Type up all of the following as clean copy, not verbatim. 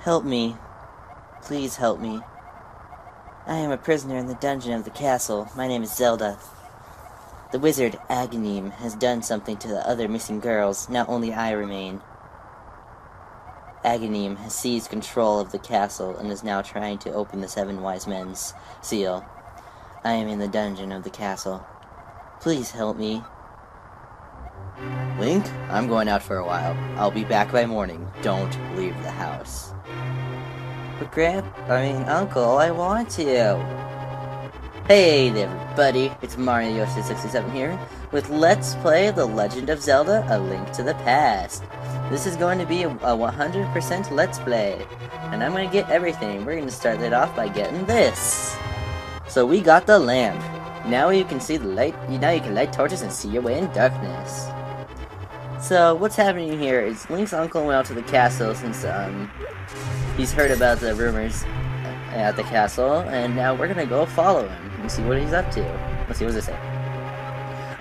Help me. Please help me. I am a prisoner in the dungeon of the castle. My name is Zelda. The wizard, Aghanim, has done something to the other missing girls. Now only I remain. Aghanim has seized control of the castle and is now trying to open the Seven Wise Men's seal. I am in the dungeon of the castle. Please help me. Link, I'm going out for a while. I'll be back by morning. Don't leave the house. But Uncle, I want to. Hey there, everybody. It's Mario 67 here with Let's Play The Legend of Zelda: A Link to the Past. This is going to be a 100% Let's Play, and I'm going to get everything. We're going to start it off by getting this. So we got the lamp. Now you can see the light. Now you can light torches and see your way in darkness. So what's happening here is Link's uncle went out to the castle since he's heard about the rumors at the castle, and now we're gonna go follow him and see what he's up to. Let's see, what does it say?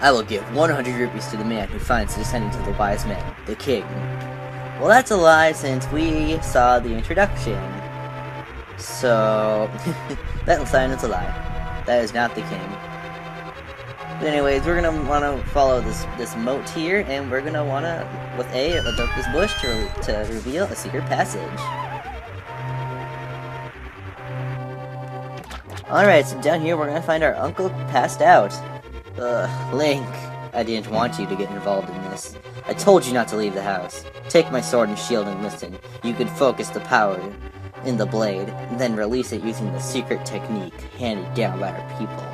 I will give 100 rupees to the man who finds the descendant of the wise men, the king. Well, that's a lie since we saw the introduction. So that sign is a lie. That is not the king. But anyways, we're gonna want to follow this moat here, and we're gonna want to, with A, look up this bush to reveal a secret passage. Alright, so down here we're gonna find our uncle passed out. Link, I didn't want you to get involved in this. I told you not to leave the house. Take my sword and shield and listen. You could focus the power in the blade, and then release it using the secret technique handed down by our people.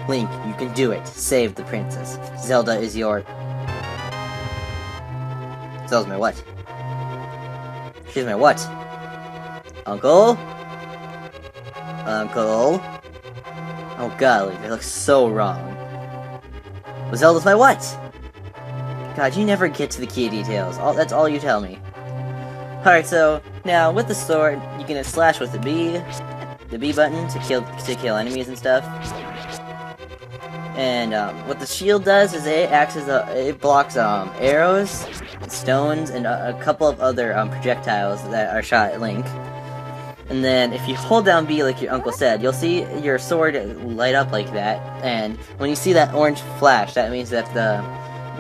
Link, you can do it. Save the princess. Zelda is your... Zelda's my what? She's my what? Uncle? Uncle? Oh god, Link, that looks so wrong. Well, Zelda's my what? God, you never get to the key details. That's all you tell me. Alright, so, now, with the sword, you can slash with the B button to kill enemies and stuff. And what the shield does is it blocks arrows, stones, and a couple of other projectiles that are shot at Link. And then if you hold down B like your uncle said, you'll see your sword light up like that. And when you see that orange flash, that means that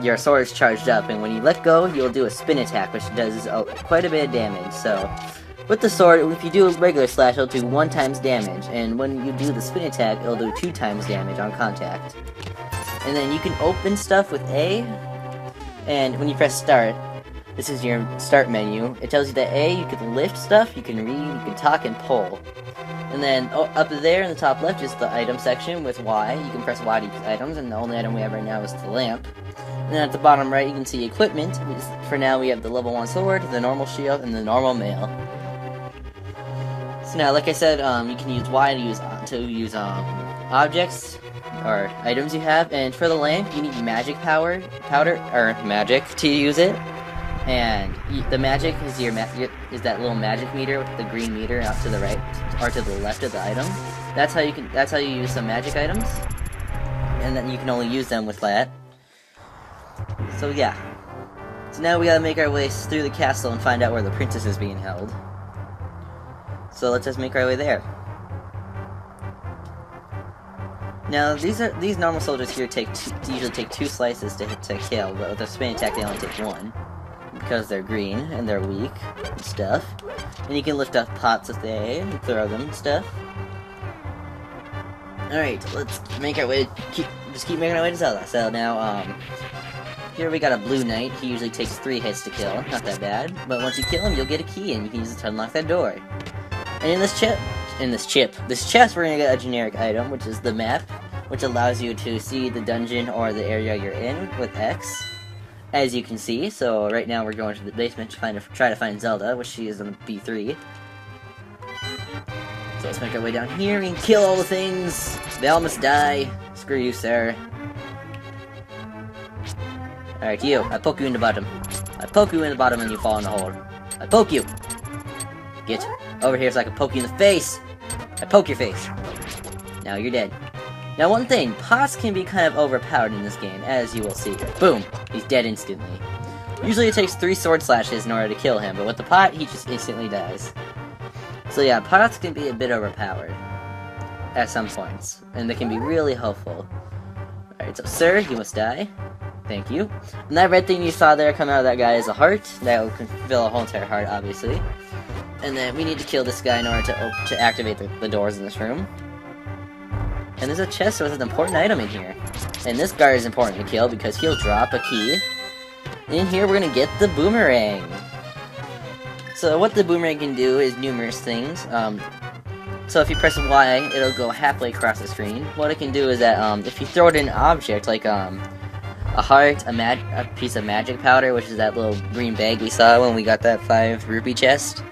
your sword is charged up. And when you let go, you'll do a spin attack, which does quite a bit of damage. So with the sword, if you do a regular slash, it'll do 1 times damage, and when you do the spin attack, it'll do 2 times damage on contact. And then you can open stuff with A, and when you press start, this is your start menu. It tells you that A, you can lift stuff, you can read, you can talk, and pull. And then up there in the top left is the item section with Y. You can press Y to use items, and the only item we have right now is the lamp. And then at the bottom right, you can see equipment. For now, we have the level 1 sword, the normal shield, and the normal mail. So now, like I said, you can use Y to use objects or items you have, and for the lamp, you need magic magic to use it. And the magic is is that little magic meter with the green meter out to the right or to the left of the item. That's how you use some magic items, and then you can only use them with that. So yeah. So now we gotta make our way through the castle and find out where the princess is being held. So let's just make our way there. Now these normal soldiers here usually take 2 slices to kill, but with a spin attack they only take 1 because they're green and they're weak and stuff. And you can lift up pots with A and throw them and stuff. All right, let's make our way. Just keep making our way to Zelda. So now here we got a blue knight. He usually takes 3 hits to kill. Not that bad. But once you kill him, you'll get a key and you can use it to unlock that door. And in this chest, we're gonna get a generic item, which is the map, which allows you to see the dungeon or the area you're in with X, as you can see. So right now we're going to the basement to try to find Zelda, which she is on B3. So let's make our way down here and kill all the things. They all must die. Screw you, sir. Alright, you. I poke you in the bottom. I poke you in the bottom and you fall in the hole. I poke you. Get over here so I can poke you in the face! I poke your face. Now you're dead. Now one thing, pots can be kind of overpowered in this game, as you will see. Boom! He's dead instantly. Usually it takes 3 sword slashes in order to kill him, but with the pot, he just instantly dies. So yeah, pots can be a bit overpowered at some points, and they can be really helpful. Alright, so sir, you must die. Thank you. And that red thing you saw there come out of that guy is a heart. That will fill a whole entire heart, obviously. And then we need to kill this guy in order to activate the doors in this room. And there's a chest with an important item in here. And this guard is important to kill because he'll drop a key. And in here we're gonna get the boomerang. So what the boomerang can do is numerous things. So if you press Y, it'll go halfway across the screen. What it can do is that if you throw it in an object, like a heart, a piece of magic powder, which is that little green bag we saw when we got that 5 rupee chest,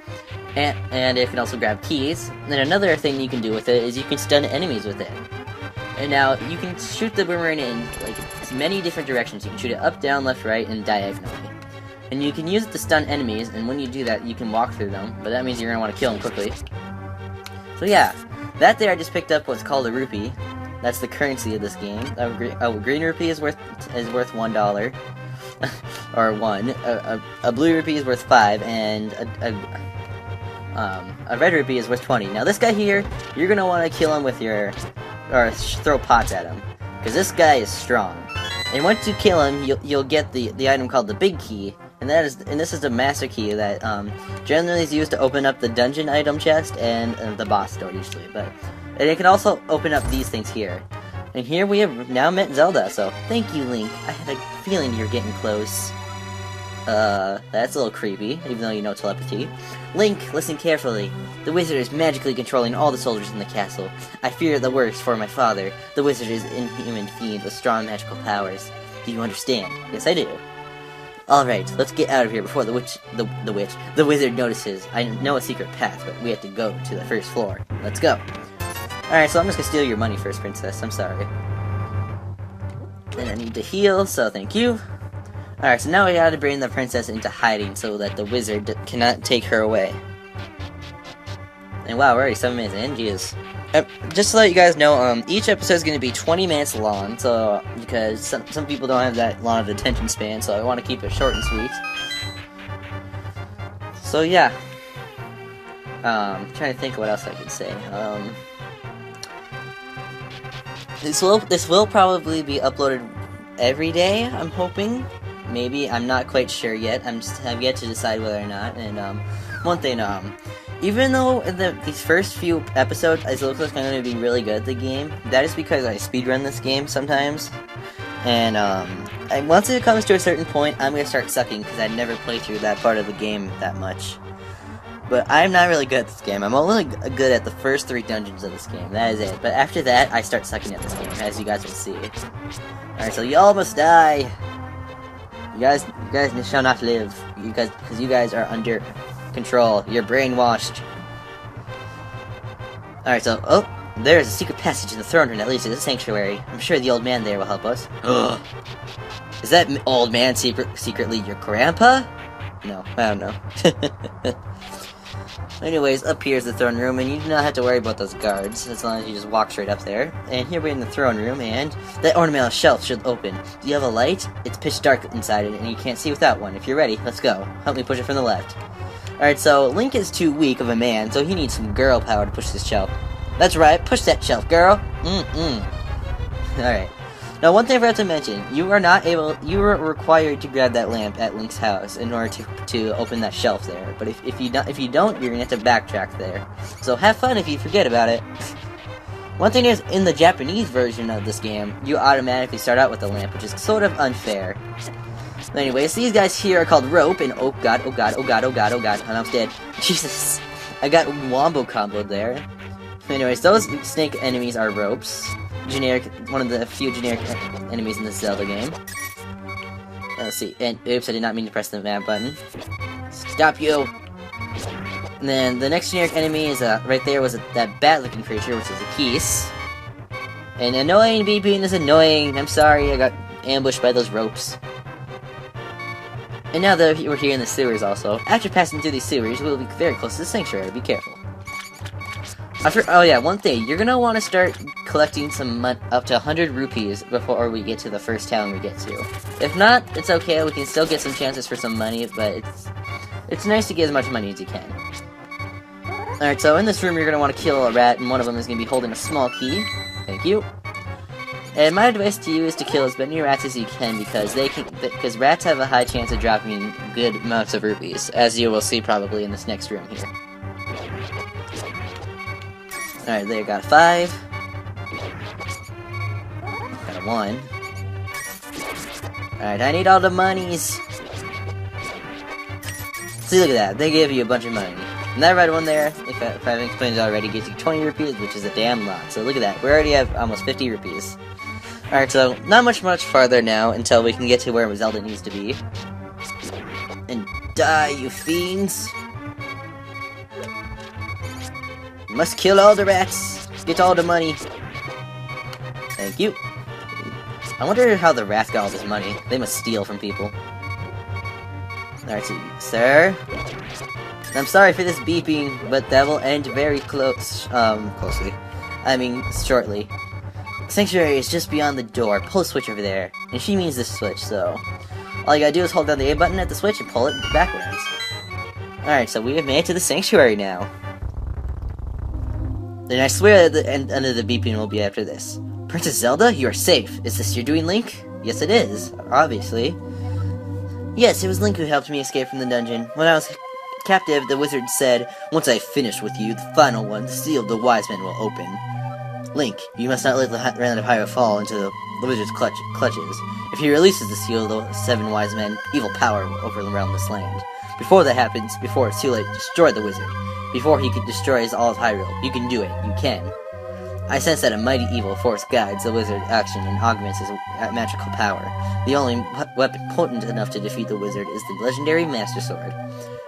and it can also grab keys. And then another thing you can do with it is you can stun enemies with it. And now you can shoot the boomerang in like many different directions. You can shoot it up, down, left, right, and diagonally. And you can use it to stun enemies, and when you do that, you can walk through them, but that means you're going to want to kill them quickly. So yeah, that there I just picked up what's called a rupee. That's the currency of this game. A green rupee is worth $1, or 1. A blue rupee is worth 5, and a red rupee is worth 20. Now this guy here, you're going to want to kill him with or throw pots at him, because this guy is strong. And once you kill him, you'll get the item called the big key. And this is the master key that generally is used to open up the dungeon item chest and the boss door usually. And it can also open up these things here. And here we have now met Zelda, so thank you, Link. I had a feeling you're getting close. That's a little creepy, even though you know telepathy. Link, listen carefully. The wizard is magically controlling all the soldiers in the castle. I fear the worst for my father. The wizard is an inhuman fiend with strong magical powers. Do you understand? Yes, I do. Alright, let's get out of here before the wizard notices. I know a secret path, but we have to go to the first floor. Let's go. Alright, so I'm just gonna steal your money first, princess. I'm sorry. Then I need to heal, so thank you. Alright, so now we gotta bring the princess into hiding so that the wizard cannot take her away. And wow, we're already 7 minutes in, jeez. Just to let you guys know, each episode is going to be 20 minutes long, so because some people don't have that long of an attention span, so I want to keep it short and sweet. So yeah, I'm trying to think of what else I could say. This will probably be uploaded every day, I'm hoping. Maybe, I'm not quite sure yet. I've yet to decide whether or not. And one thing, even though in these first few episodes it looks like I'm going to be really good at the game, that is because I speedrun this game sometimes. And once it comes to a certain point, I'm going to start sucking because I never play through that part of the game that much. But I'm not really good at this game. I'm only good at the first 3 dungeons of this game. That is it. But after that, I start sucking at this game, as you guys will see. Alright, so y'all must die. You guys shall not live. Because you guys are under control. You're brainwashed. Alright, so, oh, there's a secret passage in the throne room that leads to the sanctuary. I'm sure the old man there will help us. Ugh. Is that old man secretly your grandpa? No, I don't know. Anyways, up here is the throne room, and you do not have to worry about those guards, as long as you just walk straight up there. And here we're in the throne room, and that ornamental shelf should open. Do you have a light? It's pitch dark inside it, and you can't see without one. If you're ready, let's go. Help me push it from the left. Alright, so Link is too weak of a man, so he needs some girl power to push this shelf. That's right, push that shelf, girl! Alright. Now, one thing I forgot to mention, you are required to grab that lamp at Link's house in order to open that shelf there. But if you don't, you're gonna have to backtrack there. So have fun if you forget about it. One thing is, in the Japanese version of this game, you automatically start out with the lamp, which is sort of unfair. Anyways, these guys here are called Rope, and oh god, oh god, oh god, oh god, oh god, and I'm dead. Jesus, I got wombo comboed there. Anyways, those snake enemies are ropes. One of the few generic enemies in this Zelda game. Let's see, and oops, I did not mean to press the map button. Stop you! And then the next generic enemy is, right there was that bat-looking creature, which is a Keese. And annoying beeping is annoying, I'm sorry, I got ambushed by those ropes. And now that we're here in the sewers also, after passing through these sewers, we'll be very close to the sanctuary, be careful. Oh yeah, one thing, you're gonna want to start collecting some up to 100 rupees before we get to the first town we get to. If not, it's okay, we can still get some chances for some money, but it's nice to get as much money as you can. Alright, so in this room you're gonna want to kill a rat, and one of them is gonna be holding a small key. Thank you. And my advice to you is to kill as many rats as you can, because rats have a high chance of dropping good amounts of rupees, as you will see probably in this next room here. Alright, there, got a 5. Got a 1. Alright, I need all the monies. See, look at that, they gave you a bunch of money. And that red one there, if I haven't explained it already, gives you 20 rupees, which is a damn lot. So look at that, we already have almost 50 rupees. Alright, so not much farther now until we can get to where Zelda needs to be. And die, you fiends! You must kill all the rats! Get all the money! Thank you. I wonder how the rats got all this money. They must steal from people. Alright, so, sir. I'm sorry for this beeping, but that will end very closely. I mean, shortly. Sanctuary is just beyond the door. Pull the switch over there. And she means this switch, so... all you gotta do is hold down the A button at the switch and pull it backwards. Alright, so we have made it to the sanctuary now. And I swear that the end of the beeping will be after this. Princess Zelda, you are safe. Is this your doing, Link? Yes, it is. Obviously. Yes, it was Link who helped me escape from the dungeon. When I was captive, the wizard said, once I finish with you, the final one, the seal of the wise men will open. Link, you must not let the land of Hyrule fall into the wizard's clutches. If he releases the seal of the 7 wise men, evil power will overwhelm this land. Before that happens, before it's too late, destroy the wizard. Before he destroys all of Hyrule, you can do it. You can. I sense that a mighty evil force guides the wizard's action and augments his magical power. The only weapon potent enough to defeat the wizard is the legendary Master Sword.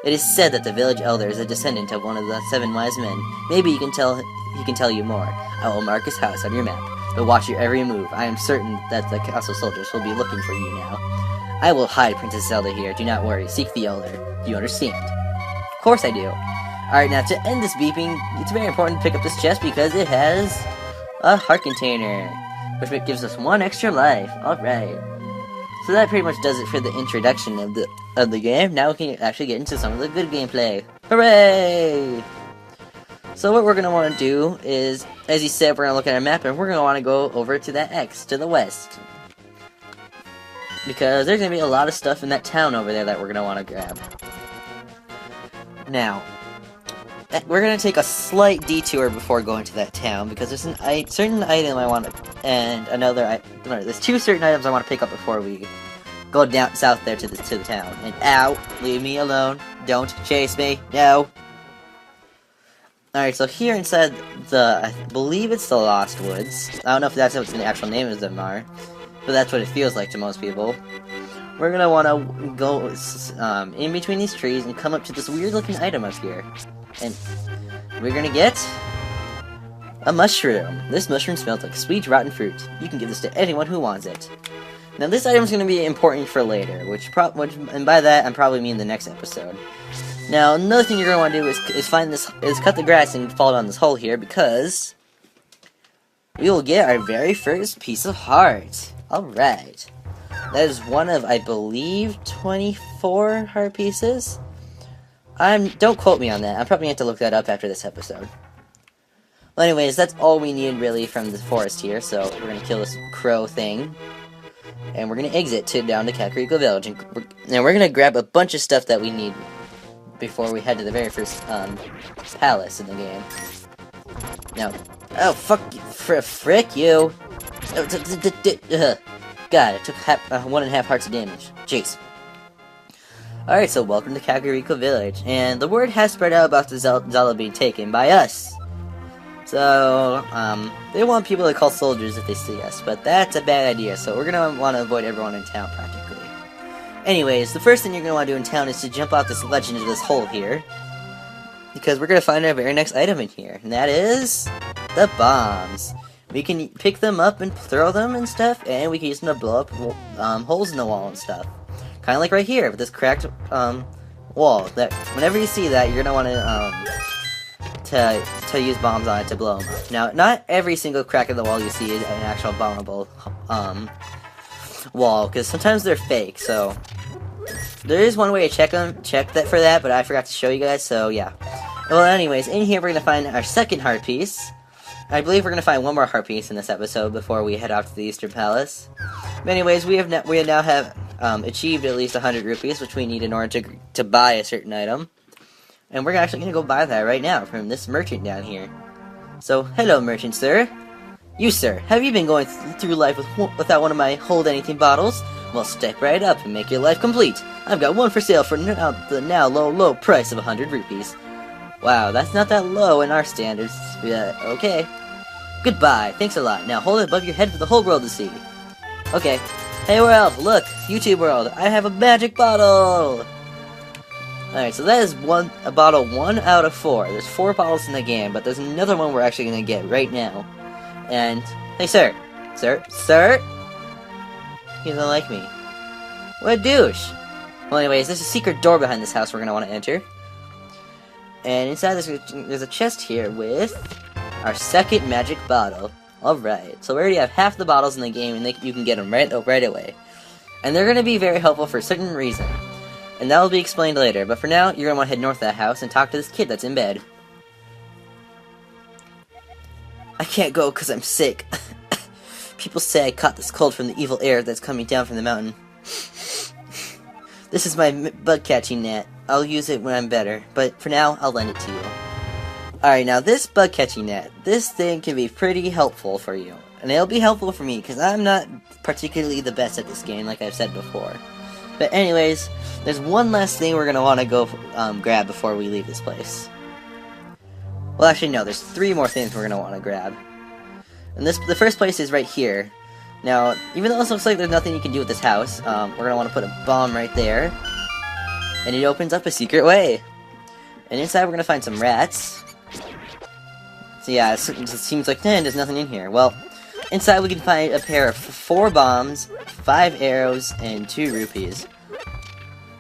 It is said that the village elder is a descendant of one of the 7 wise men. Maybe he can tell you more. I will mark his house on your map, but watch your every move. I am certain that the castle soldiers will be looking for you now. I will hide Princess Zelda here. Do not worry. Seek the elder. Do you understand? Of course I do. Alright, now to end this beeping, it's very important to pick up this chest because it has a heart container, which gives us 1 extra life. Alright. So that pretty much does it for the introduction of the game. Now we can actually get into some of the good gameplay. Hooray! So what we're going to want to do is, as you said, we're going to look at our map and we're going to want to go over to that X, to the west. Because there's going to be a lot of stuff in that town over there that we're going to want to grab. Now, we're going to take a slight detour before going to that town, because there's a certain item I want to, and there's 2 certain items I want to pick up before we go down south there to the town. And ow, leave me alone, don't chase me, no. Alright, so here inside I believe it's the Lost Woods. I don't know if that's what the actual name of them are, but that's what it feels like to most people. We're gonna want to go in between these trees and come up to this weird-looking item up here. And we're gonna get a mushroom. This mushroom smells like sweet, rotten fruit. You can give this to anyone who wants it. Now, this item's gonna be important for later, and by that, I'm probably mean the next episode. Now, another thing you're gonna want to do is cut the grass and fall down this hole here, because we will get our very first piece of heart. Alright. That is one of, I believe, 24 heart pieces. Don't quote me on that. I'm probably going to have to look that up after this episode. Well, anyways, that's all we need, really, from the forest here, so we're going to kill this crow thing. And we're going to exit down to Kakariko Village, and we're going to grab a bunch of stuff that we need before we head to the very first, palace in the game. Now, oh, fuck you, frick you! God, it took 1.5 hearts of damage. Jeez. Alright, so welcome to Kakariko Village, and the word has spread out about the Zelda being taken by us. So, they want people to call soldiers if they see us, but that's a bad idea, so we're gonna want to avoid everyone in town, practically. Anyways, the first thing you're gonna want to do in town is to jump off this ledge into this hole here, because we're gonna find our very next item in here, and that is the bombs. We can pick them up and throw them and stuff, and we can use them to blow up holes in the wall and stuff. Kind of like right here, with this cracked wall. That whenever you see that, you're gonna want to to use bombs on it to blow them up. Now, not every single crack in the wall you see is an actual bombable wall, because sometimes they're fake. So there is one way to check that for that, but I forgot to show you guys. So yeah. Well, anyways, in here we're gonna find our second heart piece. I believe we're gonna find one more heart piece in this episode before we head off to the Eastern Palace. But anyways, we now have achieved at least 100 rupees, which we need in order to buy a certain item. And we're actually going to go buy that right now from this merchant down here. So, hello merchant sir. You sir, have you been going through life without one of my hold anything bottles? Well, step right up and make your life complete. I've got one for sale for the now low price of 100 rupees. Wow, that's not that low in our standards. Yeah, okay. Goodbye, thanks a lot. Now hold it above your head for the whole world to see. Okay. Hey world, look, YouTube world, I have a magic bottle! Alright, so that is a bottle 1 out of 4. There's 4 bottles in the game, but there's another one we're actually gonna get right now. And, hey sir! Sir? He doesn't like me. What a douche! Well anyways, there's a secret door behind this house we're gonna want to enter. And inside there's a chest here with our second magic bottle. Alright, so we already have half the bottles in the game, and you can get them right away. And they're gonna be very helpful for a certain reason. And that will be explained later, but for now, you're gonna want to head north of that house and talk to this kid that's in bed. I can't go because I'm sick. People say I caught this cold from the evil air that's coming down from the mountain. This is my bug catching net. I'll use it when I'm better, but for now, I'll lend it to you. Alright, now this bug catching net, this thing can be pretty helpful for you. And it'll be helpful for me, because I'm not particularly the best at this game, like I've said before. But anyways, there's one last thing we're going to want to go grab before we leave this place. Well, actually, no, there's 3 more things we're going to want to grab. And the first place is right here. Now, even though this looks like there's nothing you can do with this house, we're going to want to put a bomb right there. And it opens up a secret way. And inside we're going to find some rats. So yeah, it seems like, there's nothing in here. Well, inside we can find a pair of 4 bombs, 5 arrows, and 2 rupees.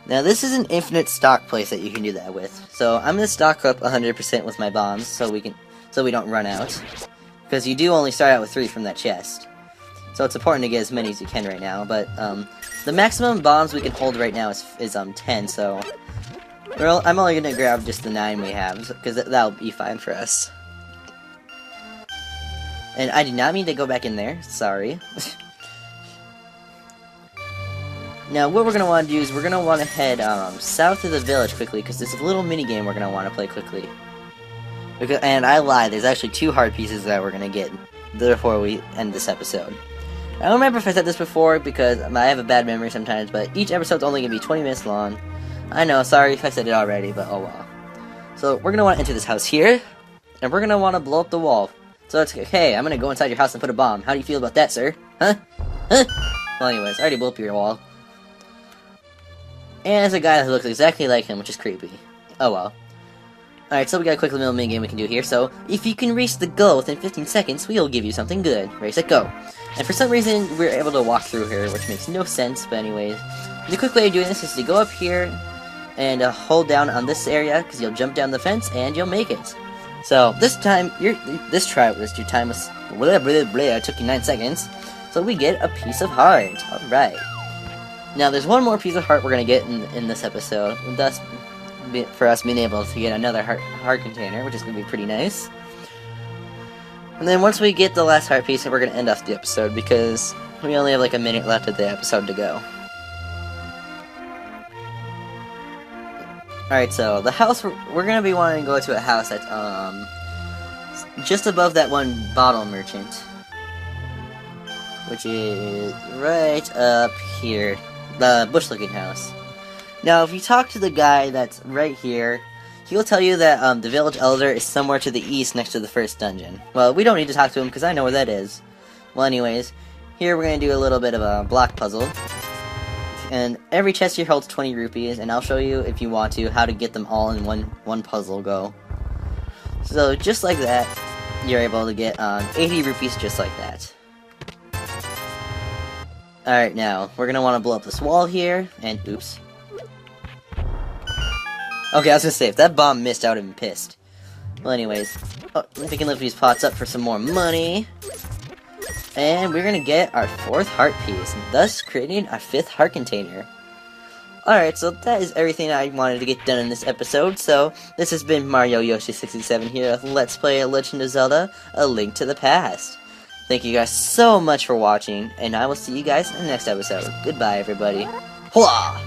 Now this is an infinite stock place that you can do that with. So I'm gonna stock up 100% with my bombs so we don't run out. Because you do only start out with 3 from that chest. So it's important to get as many as you can right now, but the maximum bombs we can hold right now is 10, so I'm only gonna grab just the 9 we have, because that'll be fine for us. And I did not mean to go back in there, sorry. Now what we're going to want to do is we're going to want to head south of the village quickly, because there's a little mini game we're going to want to play quickly. And I lied, there's actually 2 heart pieces that we're going to get before we end this episode. I don't remember if I said this before, because I have a bad memory sometimes, but each episode's only going to be 20 minutes long. I know, sorry if I said it already, but oh well. So we're going to want to enter this house here, and we're going to want to blow up the wall. So it's okay, I'm gonna go inside your house and put a bomb. How do you feel about that, sir? Huh? Huh? Well, anyways, I already blew up your wall. And there's a guy that looks exactly like him, which is creepy. Oh well. Alright, so we got a quick little mini game we can do here. So, if you can reach the goal within 15 seconds, we'll give you something good. Ready, set, go. And for some reason, we're able to walk through here, which makes no sense, but anyways. The quick way of doing this is to go up here and hold down on this area, because you'll jump down the fence and you'll make it. So, this time, your time was, it took you 9 seconds, so we get a piece of heart. Alright. Now, there's one more piece of heart we're going to get in this episode, thus, for us being able to get another heart container, which is going to be pretty nice. And then once we get the last heart piece, we're going to end off the episode, because we only have like a minute left of the episode to go. Alright, so the house we're gonna be wanting to go to a house that's just above that one bottle merchant, which is right up here, the bush-looking house. Now, if you talk to the guy that's right here, he'll tell you that the village elder is somewhere to the east next to the first dungeon. Well, we don't need to talk to him because I know where that is. Well, anyways, here we're gonna do a little bit of a block puzzle. And every chest here holds 20 rupees, and I'll show you, if you want to, how to get them all in one puzzle go. So, just like that, you're able to get 80 rupees just like that. Alright, now, we're gonna want to blow up this wall here, and oops. Okay, I was gonna say, if that bomb missed, I would have been pissed. Well, anyways, we can lift these pots up for some more money. And we're gonna get our 4th heart piece, thus creating our 5th heart container. Alright, so that is everything I wanted to get done in this episode, so this has been Mario Yoshi 67 here with Let's Play A Legend of Zelda, A Link to the Past. Thank you guys so much for watching, and I will see you guys in the next episode. Goodbye, everybody. Hwah!